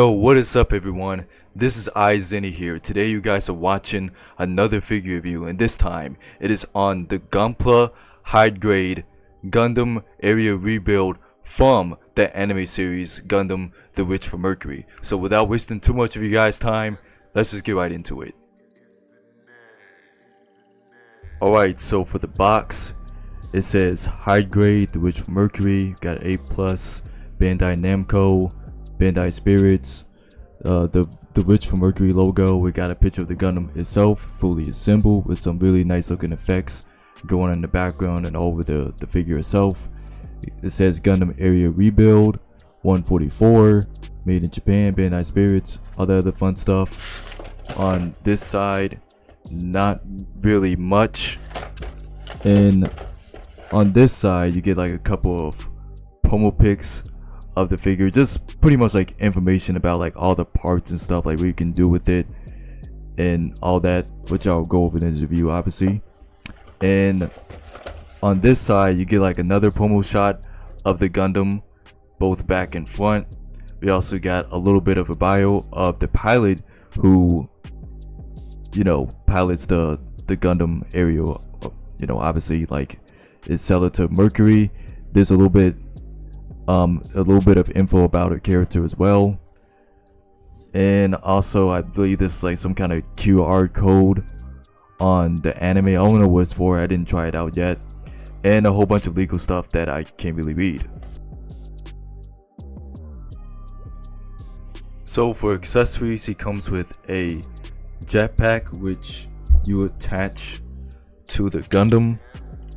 Yo, what is up everyone? This is AZN here. Today you guys are watching another figure review, and this time it is on the Gunpla high grade Gundam area rebuild from the anime series Gundam The Witch from Mercury. So without wasting too much of you guys' time, let's just get right into it. Alright, so for the box, it says high grade The Witch from Mercury, got A+, Bandai Namco, Bandai Spirits, the Witch from Mercury logo. We got a picture of the Gundam itself, fully assembled with some really nice looking effects going on in the background and over the figure itself. It says Gundam Area Rebuild 144, made in Japan, Bandai Spirits, all the other fun stuff. On this side, not really much. And on this side, you get like a couple of promo pics of the figure, just pretty much like information about like all the parts and stuff, like what you can do with it and all that, which I'll go over in this review obviously. And on this side you get like another promo shot of the Gundam, both back and front. We also got a little bit of a bio of the pilot who, you know, pilots the Gundam area, you know, obviously like is seller to Mercury. There's a little bit of info about her character as well, and also I believe this is like some kind of QR code on the anime. I don't know what it's for, I didn't try it out yet, and a whole bunch of legal stuff that I can't really read. So for accessories, he comes with a jetpack which you attach to the Gundam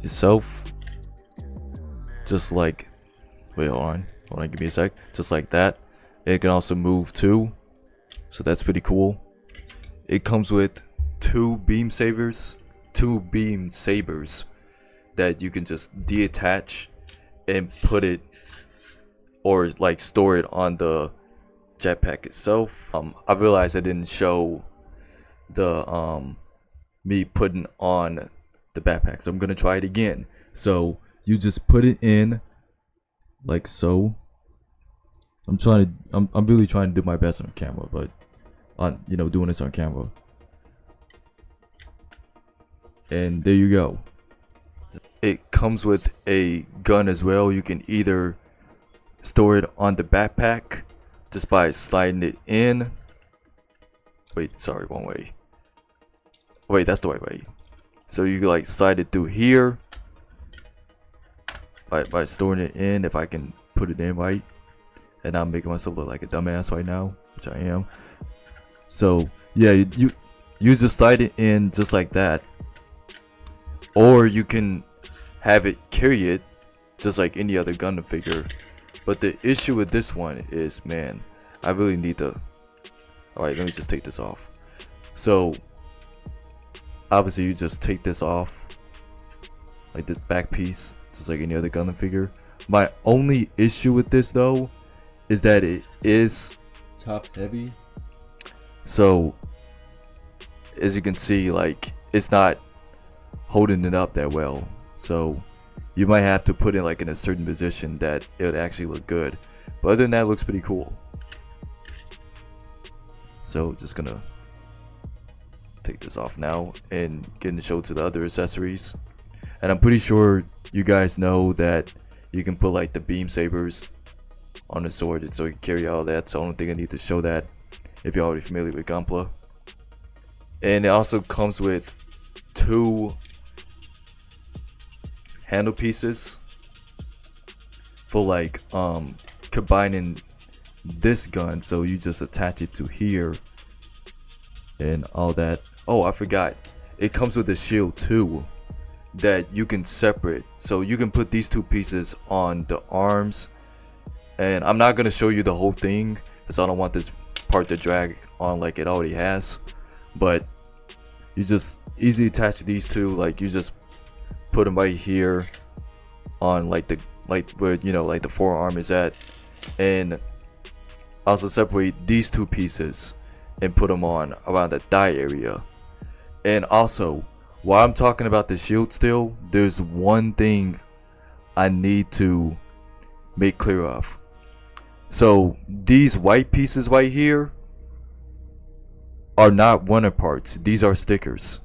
itself, just like, wait, hold on, give me a sec. Just like that. It can also move too, so that's pretty cool. It comes with two beam sabers that you can just detach and put it, or like store it on the jetpack itself. I realized I didn't show the me putting on the backpack, so I'm gonna try it again. So you just put it in like so. I'm really trying to do my best on camera, but doing this on camera. And there you go. It comes with a gun as well. You can either store it on the backpack just by sliding it in. Wait, sorry, wrong way. Wait, that's the right way. So you can like slide it through here by storing it in, if I can put it in right. And I'm making myself look like a dumbass right now, which I am. So yeah, you just slide it in just like that, or you can have it carry it just like any other Gundam figure. But the issue with this one is, man, I really need to, alright, let me just take this off. So obviously you just take this off, like this back piece, just like any other Gundam figure. My only issue with this though is that it is top heavy. So as you can see, like it's not holding it up that well. So you might have to put it like in a certain position that it would actually look good. But other than that, it looks pretty cool. So just gonna take this off now and get in the show to the other accessories. And I'm pretty sure you guys know that you can put like the beam sabers on the sword, so you can carry all that. So I don't think I need to show that if you're already familiar with Gunpla. And it also comes with two handle pieces for like combining this gun. So you just attach it to here and all that. Oh, I forgot, it comes with a shield too that you can separate, so you can put these two pieces on the arms. And I'm not gonna show you the whole thing because I don't want this part to drag on like it already has, but you just easily attach these two. Like you just put them right here on like where, you know, like the forearm is at, and also separate these two pieces and put them on around the thigh area. And also, while I'm talking about the shield still, there's one thing I need to make clear of. So these white pieces right here are not runner parts. These are stickers.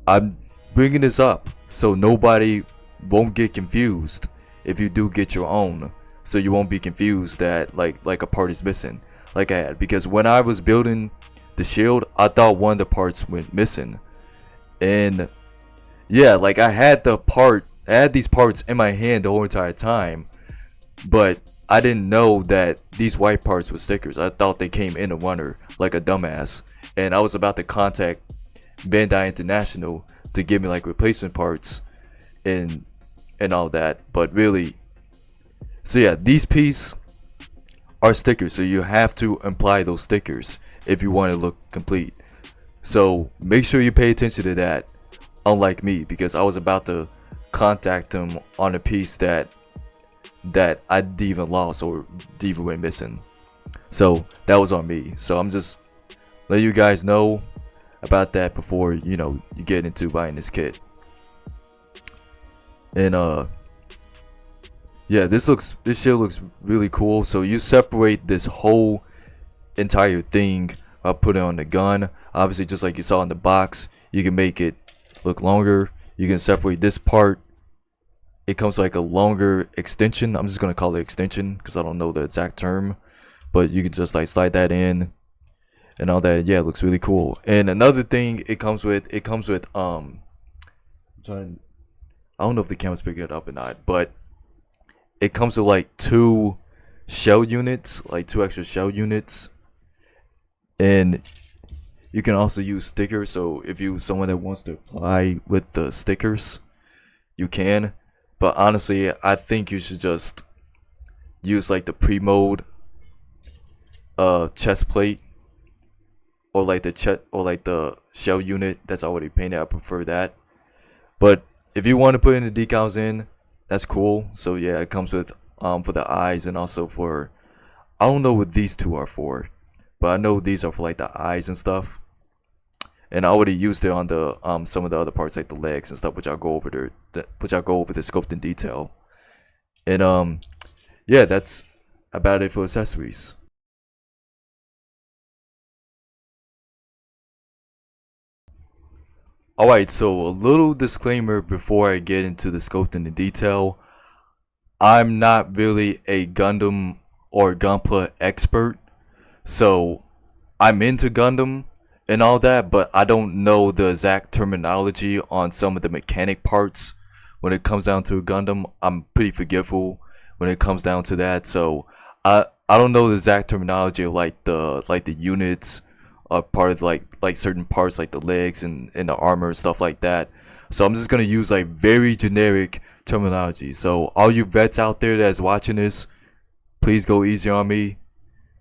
I'm bringing this up so nobody won't get confused if you do get your own. So you won't be confused that like a part is missing like I had. Because when I was building the shield, I thought one of the parts went missing. And yeah, like I had these parts in my hand the whole entire time. But I didn't know that these white parts were stickers. I thought they came in a runner like a dumbass. And I was about to contact Bandai International to give me like replacement parts and all that. But really, so yeah, these pieces are stickers. So you have to apply those stickers if you want to look complete. So make sure you pay attention to that, unlike me, because I was about to contact them on a piece that I didn't even lost or even went missing. So that was on me. So I'm just letting you guys know about that before you get into buying this kit. And yeah, this shit looks really cool. So you separate this whole entire thing by putting it on the gun. Obviously, just like you saw in the box, you can make it look longer. You can separate this part. It comes like a longer extension. I'm just gonna call it extension because I don't know the exact term, but you can just like slide that in and all that. Yeah, it looks really cool. And another thing it comes with I don't know if the camera's picking it up or not, but it comes with like two shell units, like 2 extra shell units. And you can also use stickers. So if you're someone that wants to apply with the stickers, you can. But honestly, I think you should just use like the pre-mode chest plate, or like the shell unit that's already painted. I prefer that. But if you want to put in the decals in, that's cool. So yeah, it comes with for the eyes, and also for, I don't know what these two are for, but I know these are for like the eyes and stuff. And I already used it on the some of the other parts like the legs and stuff, which I'll go over the sculpt in detail. And yeah, that's about it for accessories. Alright, so a little disclaimer before I get into the sculpting in detail. I'm not really a Gundam or Gunpla expert, so I'm into Gundam and all that, but I don't know the exact terminology on some of the mechanic parts. When it comes down to a Gundam, I'm pretty forgetful when it comes down to that. So I don't know the exact terminology of like the units are part of like certain parts like the legs and the armor and stuff like that. So I'm just gonna use like very generic terminology. So all you vets out there that's watching this, please go easy on me.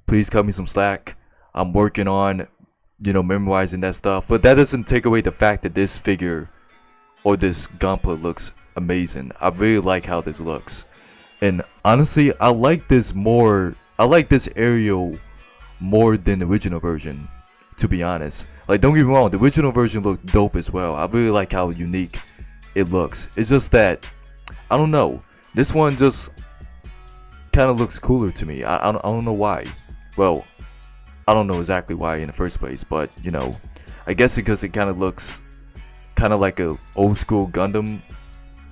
Please cut me some slack. I'm working on memorizing that stuff, but that doesn't take away the fact that this figure or this Gunpla looks amazing. I really like how this looks, and honestly, I like this aerial more than the original version, to be honest. Like, don't get me wrong, the original version looked dope as well. I really like how unique it looks. It's just that, I don't know, this one just kind of looks cooler to me. I don't know why. Well, I don't know exactly why in the first place, but I guess because it kind of looks kind of like a old school Gundam,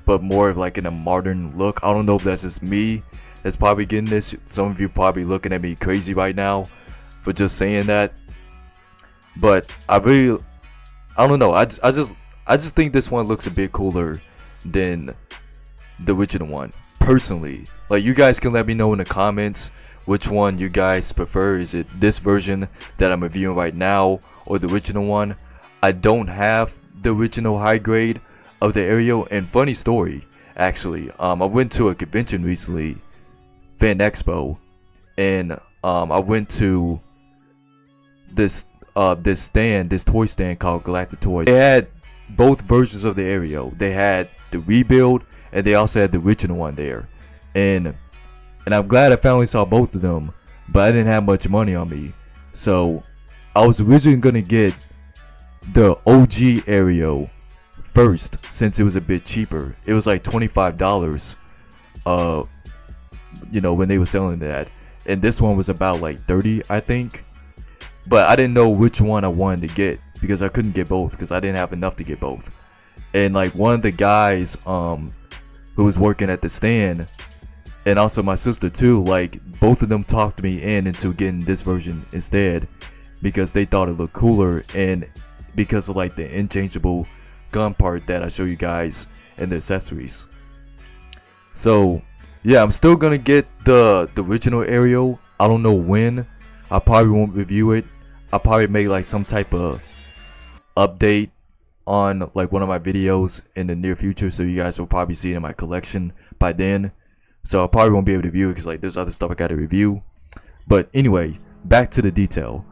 but more of like in a modern look. I don't know if that's just me that's probably getting this. Some of you probably looking at me crazy right now for just saying that, but I don't know. I just think this one looks a bit cooler than the original one, personally. Like, you guys can let me know in the comments which one you guys prefer. Is it this version that I'm reviewing right now, or the original one? I don't have the original high grade of the aerial. And funny story, actually, I went to a convention recently, Fan Expo, and I went to this toy stand called Galactic Toys. They had both versions of the aerial. They had the rebuild, and they also had the original one there. And I'm glad I finally saw both of them, but I didn't have much money on me. So I was originally gonna get the OG aerial first, since it was a bit cheaper. It was like $25 when they were selling that. and this one was about like 30, I think. But I didn't know which one I wanted to get because I couldn't get both because I didn't have enough to get both. And like one of the guys who was working at the stand, and also my sister too, like both of them talked me into getting this version instead because they thought it looked cooler and because of like the interchangeable gun part that I show you guys and the accessories. So yeah, I'm still gonna get the original aerial. I don't know when. I probably won't review it. I'll probably make like some type of update on like one of my videos in the near future, so you guys will probably see it in my collection by then. So I probably won't be able to review it because like there's other stuff I gotta review. But anyway, back to the detail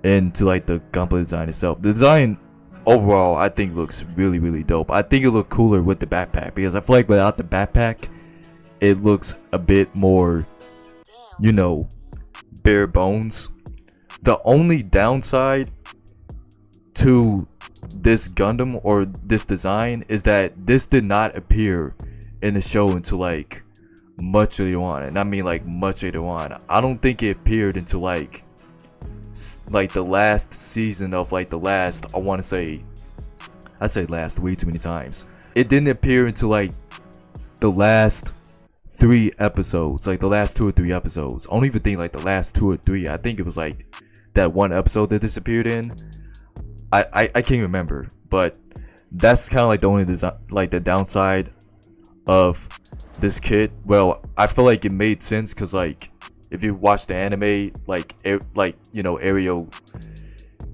and to like the Gunpla design itself. The design overall I think looks really dope. I think it looked cooler with the backpack because I feel like without the backpack it looks a bit more, you know, bare bones. The only downside to this Gundam or this design is that this did not appear in the show until like much later on, and I mean like much later on. I don't think it appeared until like the last season of like the last, I say last way too many times. It didn't appear until like the last 3 episodes, like the last 2 or 3 episodes. I don't even think like the last 2 or 3. I think it was like that one episode that this appeared in. I can't remember, but that's kind of like the only design, like the downside of this kit. Well, I feel like it made sense because like if you watch the anime, like you know, Aerial,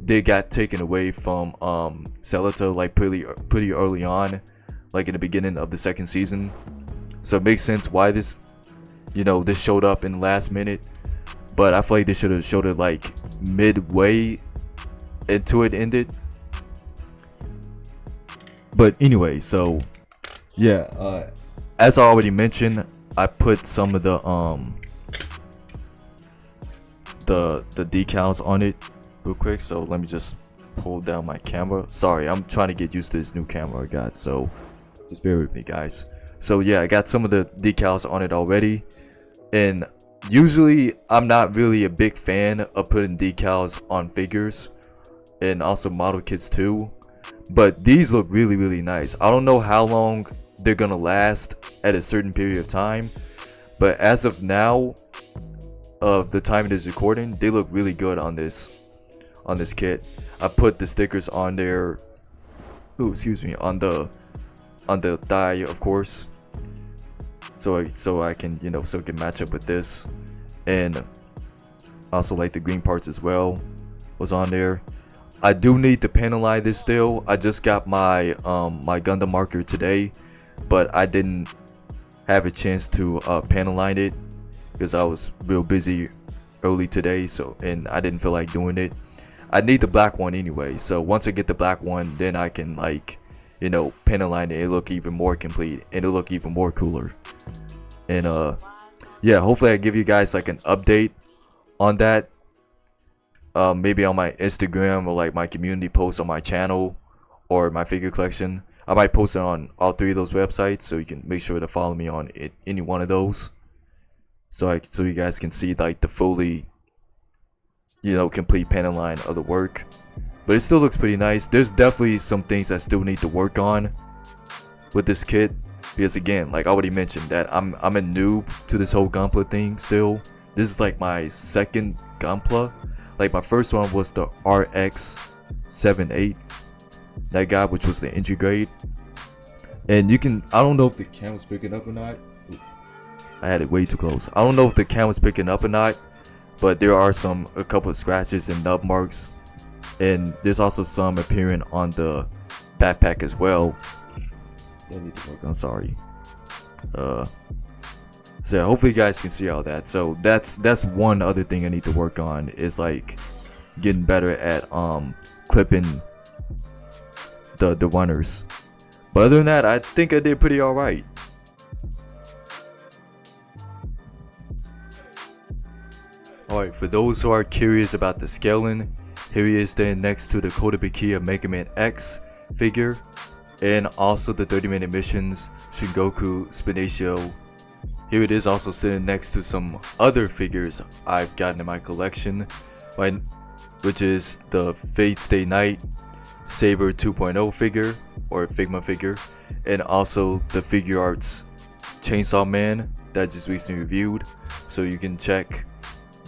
they got taken away from Cellita like pretty early on, like in the beginning of the 2nd season. So it makes sense why this, you know, this showed up in the last minute. But I feel like they should have showed it like midway into it ended. But anyway, so yeah, as I already mentioned, I put some of the decals on it real quick. So let me just pull down my camera. Sorry, I'm trying to get used to this new camera I got, so just bear with me, guys. So yeah, I got some of the decals on it already, and usually I'm not really a big fan of putting decals on figures and also model kits too, but these look really nice. I don't know how long they're gonna last at a certain period of time, but as of now, of the time it is recording, they look really good on this kit. I put the stickers on there, on the thigh, of course, so I can, you know, so it can match up with this, and also like the green parts as well was on there. I do need to panelize this still. I just got my my Gundam marker today, but I didn't have a chance to panelize it because I was real busy early today, so, and I didn't feel like doing it. I need the black one anyway, so once I get the black one, then I can, like, you know, panelize it. It'll look even more complete and it'll look even more cooler. And yeah, hopefully I give you guys like an update on that, maybe on my Instagram or like my community post on my channel or my figure collection. I might post it on all 3 of those websites, so you can make sure to follow me on any one of those, so you guys can see like the fully, you know, complete panel line of the work. But it still looks pretty nice. There's definitely some things I still need to work on with this kit, because again, like I already mentioned, that I'm a noob to this whole Gunpla thing still. This is like my 2nd Gunpla. Like my first one was the RX-78, that guy, which was the entry grade. And you can, I don't know if the camera's picking up or not. I had it way too close. I don't know if the camera's picking up or not, but there are a couple of scratches and nub marks, and there's also some appearing on the backpack as well. I'm sorry. So yeah, hopefully you guys can see all that. So that's one other thing I need to work on, is like getting better at clipping the runners. But other than that, I think I did pretty alright. Alright, for those who are curious about the scaling, here he is standing next to the Kotobukiya Mega Man X figure, and also the 30-minute missions Shingoku Spinatio Here it is, also sitting next to some other figures I've gotten in my collection, right, which is the Fate Stay Night Saber 2.0 figure or Figma figure, and also the Figure Arts Chainsaw Man that I just recently reviewed. So you can check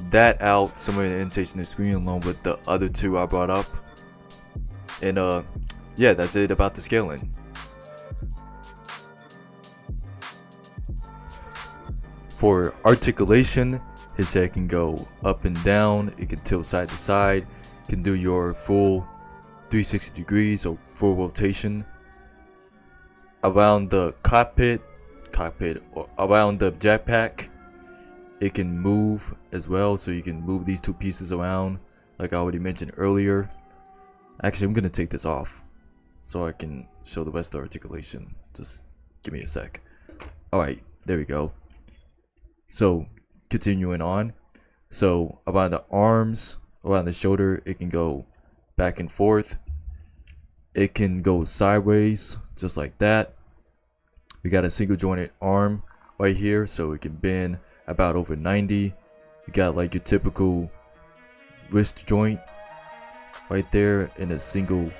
that out somewhere in the indentation of the screen along with the other two I brought up. And yeah, that's it about the scaling. For articulation, his head can go up and down, it can tilt side to side, can do your full 360 degrees or full rotation. Around the cockpit or around the jetpack, it can move as well, so you can move these two pieces around like I already mentioned earlier. Actually, I'm gonna take this off so I can show the rest of the articulation. Just give me a sec. Alright, there we go. So continuing on, so around the arms, around the shoulder, it can go back and forth. It can go sideways just like that. We got a single jointed arm right here, so it can bend about over 90. You got like your typical wrist joint right there in a single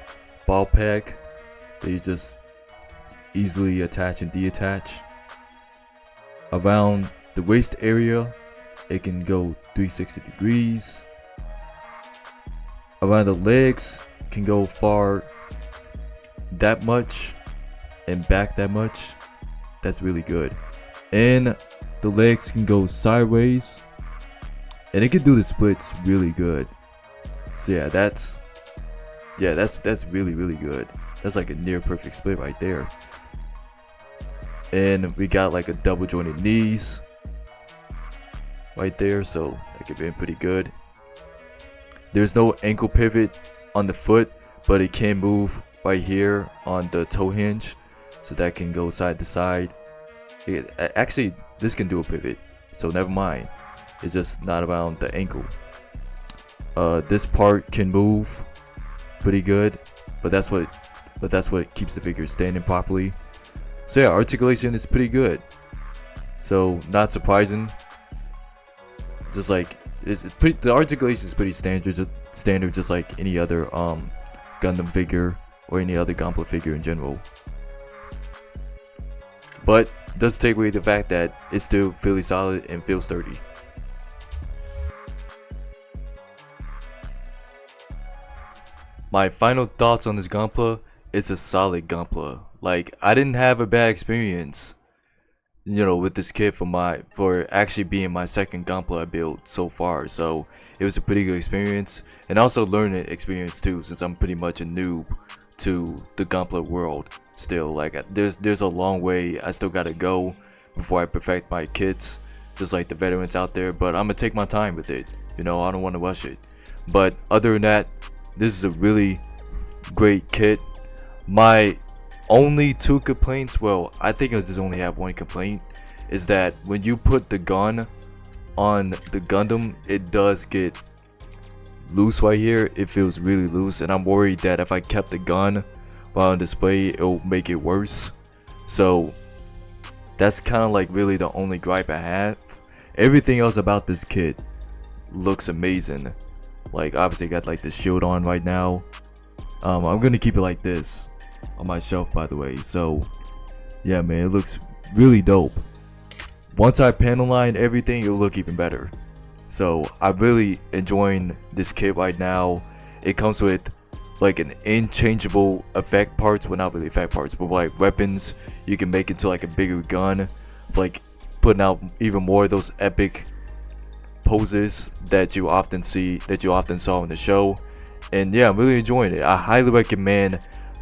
ball peg that you just easily attach and detach. Around the waist area, it can go 360 degrees. Around the legs, it can go far that much and back that much. That's really good. And the legs can go sideways, and it can do the splits really good. So yeah, that's really good. That's like a near perfect split right there. And we got like a double jointed knees right there, so that could be pretty good. There's no ankle pivot on the foot, but it can move right here on the toe hinge, so that can go side to side. Actually, this can do a pivot, so never mind. It's just not around the ankle. This part can move pretty good, but that's what keeps the figure standing properly. So yeah, articulation is pretty good. So not surprising. Just like the articulation is pretty standard, just like any other Gundam figure or any other Gunpla figure in general. But does take away the fact that it's still fairly solid and feels sturdy. My final thoughts on this Gunpla: it's a solid Gunpla. Like, I didn't have a bad experience, you know, with this kit for actually being my second Gunpla build so far. So it was a pretty good experience, and also learning experience too, since I'm pretty much a noob to the Gunpla world still. Like, there's a long way I still gotta go before I perfect my kits, just like the veterans out there. But I'm gonna take my time with it, you know, I don't want to rush it. But other than that, this is a really great kit. My only two complaints, well, I think I just only have one complaint, is that when you put the gun on the Gundam, it does get loose right here. It feels really loose, and I'm worried that if I kept the gun while on display, it'll make it worse. So that's kind of like really the only gripe I have. Everything else about this kit looks amazing. Like, obviously I got like the shield on right now. I'm gonna keep it like this on my shelf, by the way. So yeah, man, it looks really dope. Once I panel line everything, it'll look even better. So I'm really enjoying this kit right now. It comes with like an interchangeable effect parts, well, not really effect parts, but like weapons you can make into like a bigger gun, like putting out even more of those epic poses that you often saw in the show. And yeah, I'm really enjoying it. I highly recommend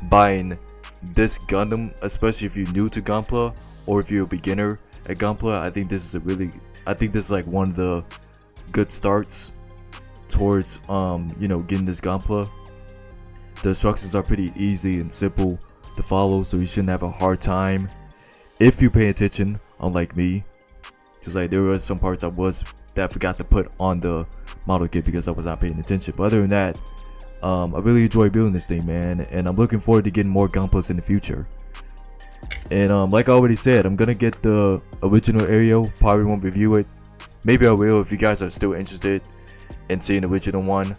buying this Gundam, especially if you're new to Gunpla or if you're a beginner at Gunpla. I think this is like one of the good starts towards you know, getting this Gunpla. The instructions are pretty easy and simple to follow, so you shouldn't have a hard time if you pay attention, unlike me. Just like there were some parts that I forgot to put on the model kit because I was not paying attention. But other than that, I really enjoy building this thing, man, and I'm looking forward to getting more Gunplas in the future. And like I already said, I'm gonna get the original Aerial. Probably won't review it. Maybe I will if you guys are still interested in seeing the original one.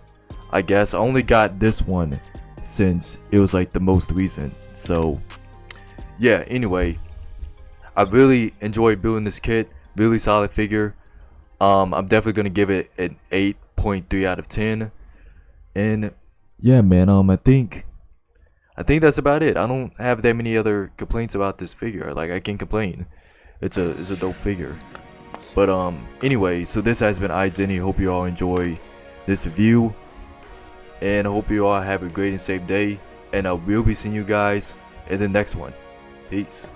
I guess I only got this one since it was like the most recent. So yeah, anyway, I really enjoyed building this kit. Really solid figure. I'm definitely gonna give it an 8.3 out of 10. And yeah, man, I think that's about it. I don't have that many other complaints about this figure. Like, I can't complain. It's a dope figure. But anyway, so this has been AZN. Hope you all enjoy this review, and I hope you all have a great and safe day. And I will be seeing you guys in the next one. Peace.